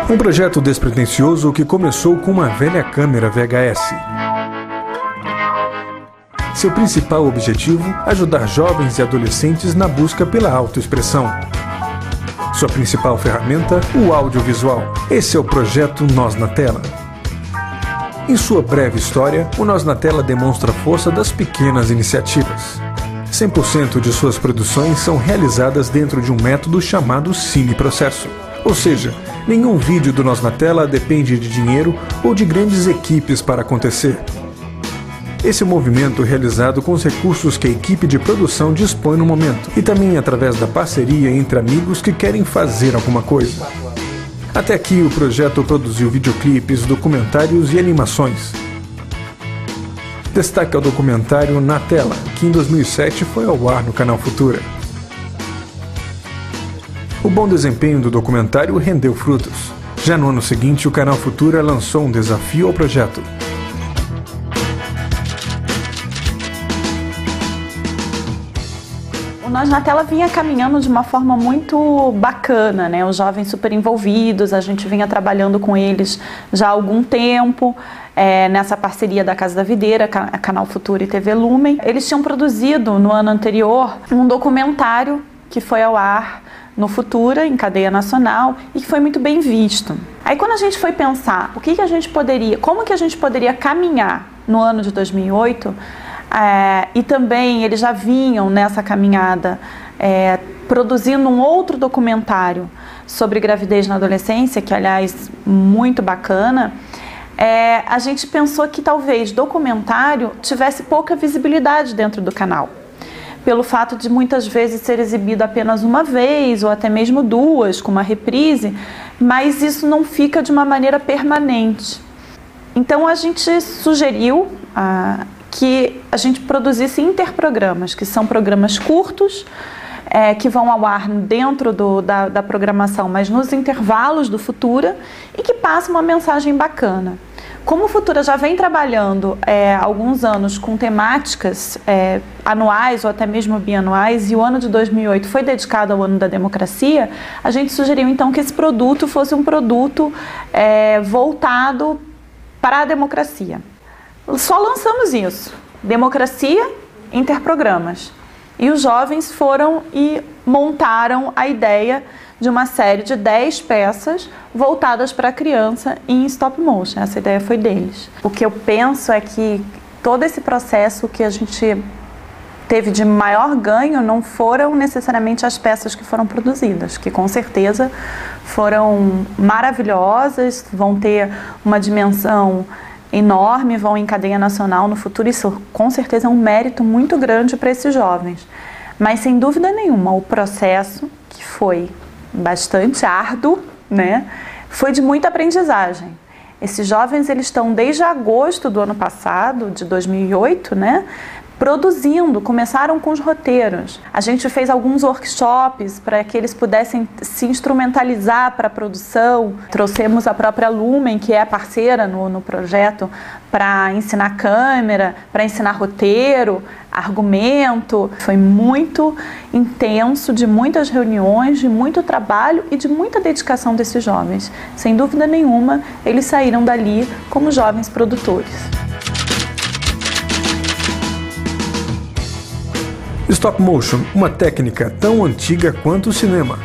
Um projeto despretensioso que começou com uma velha câmera VHS. Seu principal objetivo, ajudar jovens e adolescentes na busca pela autoexpressão. Sua principal ferramenta, o audiovisual. Esse é o projeto Nós na Tela. Em sua breve história, o Nós na Tela demonstra a força das pequenas iniciativas. 100% de suas produções são realizadas dentro de um método chamado cineprocesso. Ou seja, nenhum vídeo do Nós na Tela depende de dinheiro ou de grandes equipes para acontecer. Esse é um movimento realizado com os recursos que a equipe de produção dispõe no momento e também através da parceria entre amigos que querem fazer alguma coisa. Até aqui o projeto produziu videoclipes, documentários e animações. Destaque ao documentário Na Tela, que em 2007 foi ao ar no canal Futura. O bom desempenho do documentário rendeu frutos. Já no ano seguinte, o canal Futura lançou um desafio ao projeto. Nós na Tela vinha caminhando de uma forma muito bacana, né? Os jovens super envolvidos, a gente vinha trabalhando com eles já há algum tempo, nessa parceria da Casa da Videira, Canal Futura e TV Lumen. Eles tinham produzido no ano anterior um documentário que foi ao ar no Futura, em cadeia nacional, e que foi muito bem visto. Aí quando a gente foi pensar como que a gente poderia caminhar no ano de 2008, e também eles já vinham nessa caminhada produzindo um outro documentário sobre gravidez na adolescência, que aliás muito bacana, a gente pensou que talvez documentário tivesse pouca visibilidade dentro do canal, pelo fato de muitas vezes ser exibido apenas uma vez ou até mesmo duas, com uma reprise, mas isso não fica de uma maneira permanente. Então a gente sugeriu que a gente produzisse interprogramas, que são programas curtos, que vão ao ar dentro da programação, mas nos intervalos do Futura, e que passam uma mensagem bacana. Como o Futura já vem trabalhando há alguns anos com temáticas anuais ou até mesmo bianuais, e o ano de 2008 foi dedicado ao ano da democracia, a gente sugeriu então que esse produto fosse um produto voltado para a democracia. Só lançamos isso, democracia, interprogramas. E os jovens foram e montaram a ideia de uma série de 10 peças voltadas para a criança em stop motion. Essa ideia foi deles. O que eu penso é que todo esse processo que a gente teve de maior ganho não foram necessariamente as peças que foram produzidas, que com certeza foram maravilhosas, vão ter uma dimensão enorme, vão em cadeia nacional no futuro. Isso com certeza é um mérito muito grande para esses jovens. Mas sem dúvida nenhuma, o processo, que foi bastante árduo, né, foi de muita aprendizagem. Esses jovens, eles estão desde agosto do ano passado, de 2008, né, produzindo, começaram com os roteiros. A gente fez alguns workshops para que eles pudessem se instrumentalizar para a produção. Trouxemos a própria Lumen, que é a parceira no projeto, para ensinar câmera, para ensinar roteiro, argumento. Foi muito intenso, de muitas reuniões, de muito trabalho e de muita dedicação desses jovens. Sem dúvida nenhuma, eles saíram dali como jovens produtores. Stop motion, uma técnica tão antiga quanto o cinema.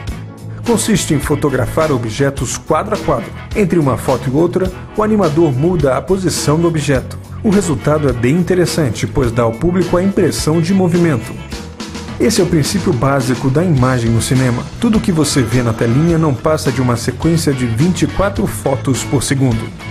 Consiste em fotografar objetos quadro a quadro. Entre uma foto e outra, o animador muda a posição do objeto. O resultado é bem interessante, pois dá ao público a impressão de movimento. Esse é o princípio básico da imagem no cinema. Tudo que você vê na telinha não passa de uma sequência de 24 fotos por segundo.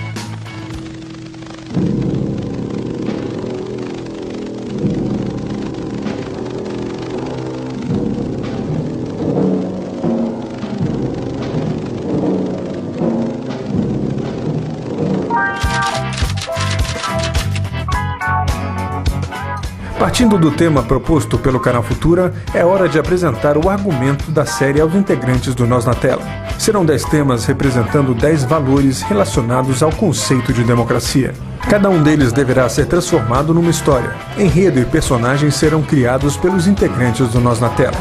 Partindo do tema proposto pelo Canal Futura, é hora de apresentar o argumento da série aos integrantes do Nós na Tela. Serão 10 temas representando 10 valores relacionados ao conceito de democracia. Cada um deles deverá ser transformado numa história. Enredo e personagens serão criados pelos integrantes do Nós na Tela.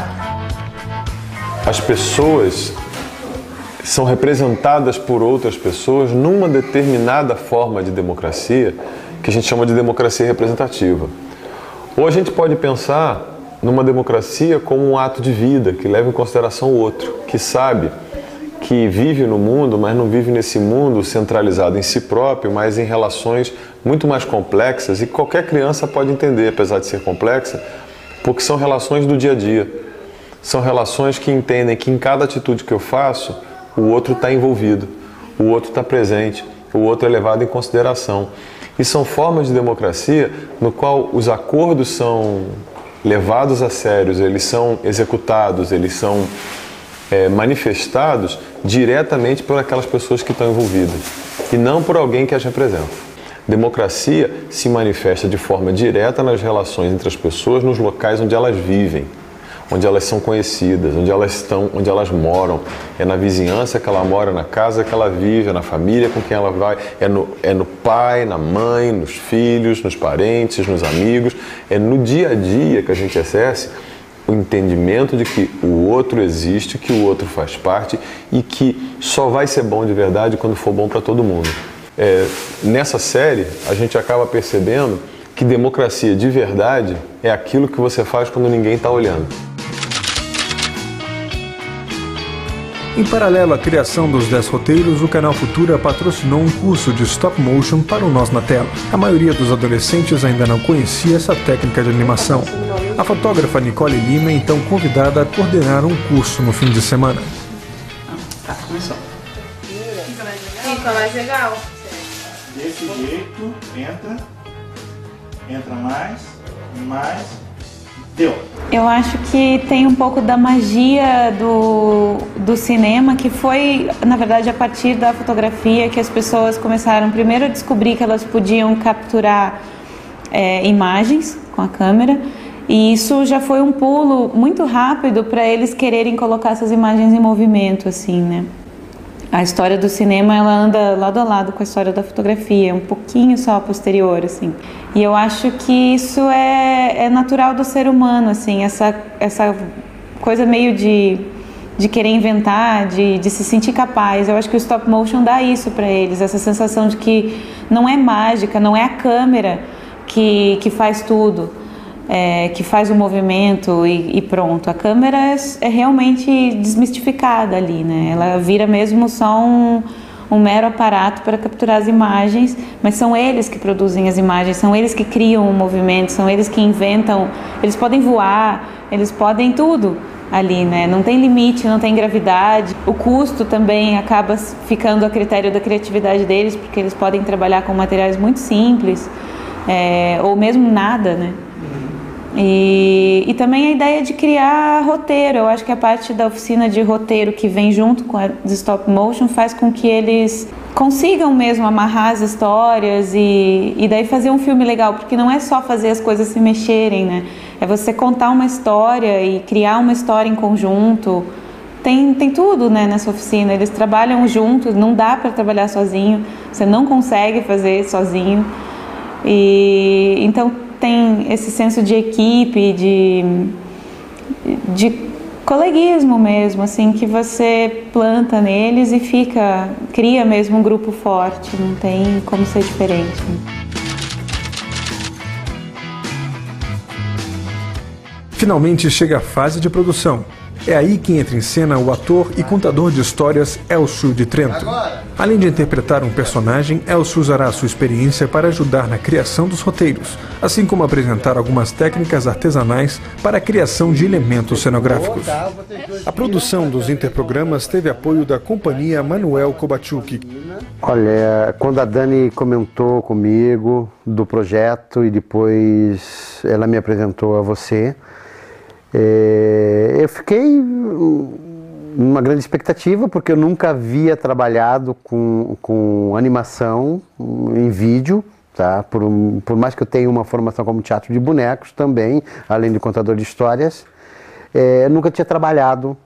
As pessoas são representadas por outras pessoas numa determinada forma de democracia que a gente chama de democracia representativa. Ou a gente pode pensar numa democracia como um ato de vida que leva em consideração o outro, que sabe que vive no mundo, mas não vive nesse mundo centralizado em si próprio, mas em relações muito mais complexas e que qualquer criança pode entender, apesar de ser complexa, porque são relações do dia a dia. São relações que entendem que em cada atitude que eu faço, o outro está envolvido, o outro está presente, o outro é levado em consideração. E são formas de democracia no qual os acordos são levados a sérios, eles são executados, eles são manifestados diretamente por aquelas pessoas que estão envolvidas e não por alguém que as representa. Democracia se manifesta de forma direta nas relações entre as pessoas, nos locais onde elas vivem, onde elas são conhecidas, onde elas estão, onde elas moram. É na vizinhança que ela mora, na casa que ela vive, é na família com quem ela vai, é no pai, na mãe, nos filhos, nos parentes, nos amigos. É no dia a dia que a gente exerce o entendimento de que o outro existe, que o outro faz parte e que só vai ser bom de verdade quando for bom para todo mundo. Nessa série, a gente acaba percebendo que democracia de verdade é aquilo que você faz quando ninguém está olhando. Em paralelo à criação dos 10 roteiros, o Canal Futura patrocinou um curso de stop motion para o Nós na Tela. A maioria dos adolescentes ainda não conhecia essa técnica de animação. A fotógrafa Nicole Lima é então convidada a coordenar um curso no fim de semana. Tá, começou. Fica mais legal. Desse jeito, entra mais, deu. Eu acho que tem um pouco da magia do cinema, que foi, na verdade, a partir da fotografia que as pessoas começaram primeiro a descobrir que elas podiam capturar imagens com a câmera, e isso já foi um pulo muito rápido para eles quererem colocar essas imagens em movimento, assim, né? A história do cinema, ela anda lado a lado com a história da fotografia, um pouquinho só posterior, assim. E eu acho que isso é natural do ser humano, assim, essa coisa meio de querer inventar, de se sentir capaz. Eu acho que o stop motion dá isso para eles, essa sensação de que não é mágica, não é a câmera que faz tudo, que faz o movimento e pronto. A câmera é realmente desmistificada ali, né? Ela vira mesmo só um mero aparato para capturar as imagens, mas são eles que produzem as imagens, são eles que criam o movimento, são eles que inventam. Eles podem voar, eles podem tudo ali, né? Não tem limite, não tem gravidade. O custo também acaba ficando a critério da criatividade deles, porque eles podem trabalhar com materiais muito simples, ou mesmo nada, né? E também a ideia de criar roteiro. Eu acho que a parte da oficina de roteiro que vem junto com a de stop motion faz com que eles consigam mesmo amarrar as histórias e daí fazer um filme legal, porque não é só fazer as coisas se mexerem, né? É você contar uma história e criar uma história em conjunto. Tem tudo, né, nessa oficina. Eles trabalham juntos, não dá para trabalhar sozinho, você não consegue fazer sozinho. E então tem esse senso de equipe, de coleguismo mesmo, assim, que você planta neles e cria mesmo um grupo forte, não tem como ser diferente. Finalmente chega a fase de produção. É aí que entra em cena o ator e contador de histórias Elcio de Trento. Além de interpretar um personagem, Elcio usará sua experiência para ajudar na criação dos roteiros, assim como apresentar algumas técnicas artesanais para a criação de elementos cenográficos. A produção dos interprogramas teve apoio da companhia Manuel Kobachuk. Olha, quando a Dani comentou comigo do projeto e depois ela me apresentou a você, eu fiquei numa grande expectativa, porque eu nunca havia trabalhado com animação em vídeo, tá? Por mais que eu tenha uma formação como teatro de bonecos também, além de contador de histórias, nunca tinha trabalhado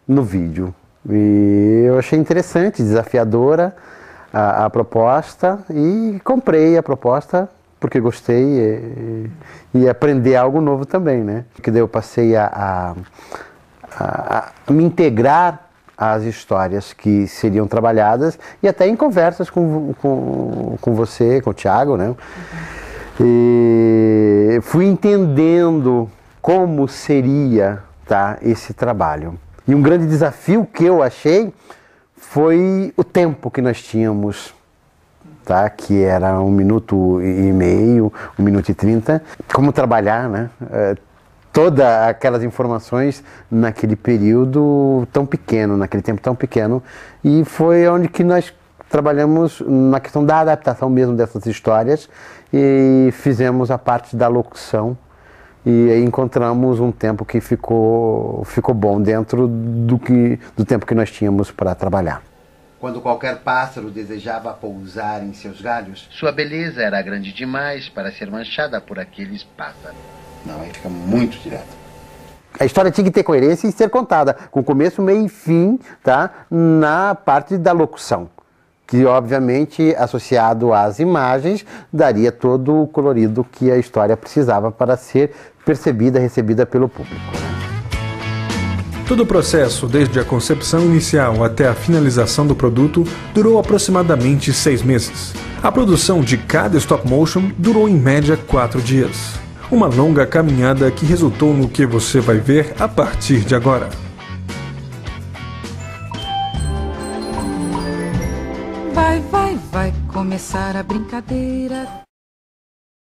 no vídeo. E eu achei interessante, desafiadora a proposta e comprei a proposta porque gostei e aprender algo novo também, né? Porque daí eu passei a me integrar às histórias que seriam trabalhadas e até em conversas com você, com o Thiago, né? E fui entendendo como seria, tá, esse trabalho. E um grande desafio que eu achei foi o tempo que nós tínhamos, tá? Que era 1 minuto e meio, 1 minuto e 30. Como trabalhar, né? Todas aquelas informações naquele período tão pequeno, naquele tempo tão pequeno. E foi onde que nós trabalhamos na questão da adaptação mesmo dessas histórias e fizemos a parte da locução. E aí encontramos um tempo que ficou bom dentro do tempo que nós tínhamos para trabalhar. Quando qualquer pássaro desejava pousar em seus galhos, sua beleza era grande demais para ser manchada por aqueles pássaros. Não, aí fica muito direto. A história tinha que ter coerência e ser contada, com começo, meio e fim, tá? Na parte da locução. Que, obviamente, associado às imagens, daria todo o colorido que a história precisava para ser percebida, recebida pelo público. Todo o processo, desde a concepção inicial até a finalização do produto, durou aproximadamente 6 meses. A produção de cada stop motion durou em média 4 dias. Uma longa caminhada que resultou no que você vai ver a partir de agora. Vai começar a brincadeira.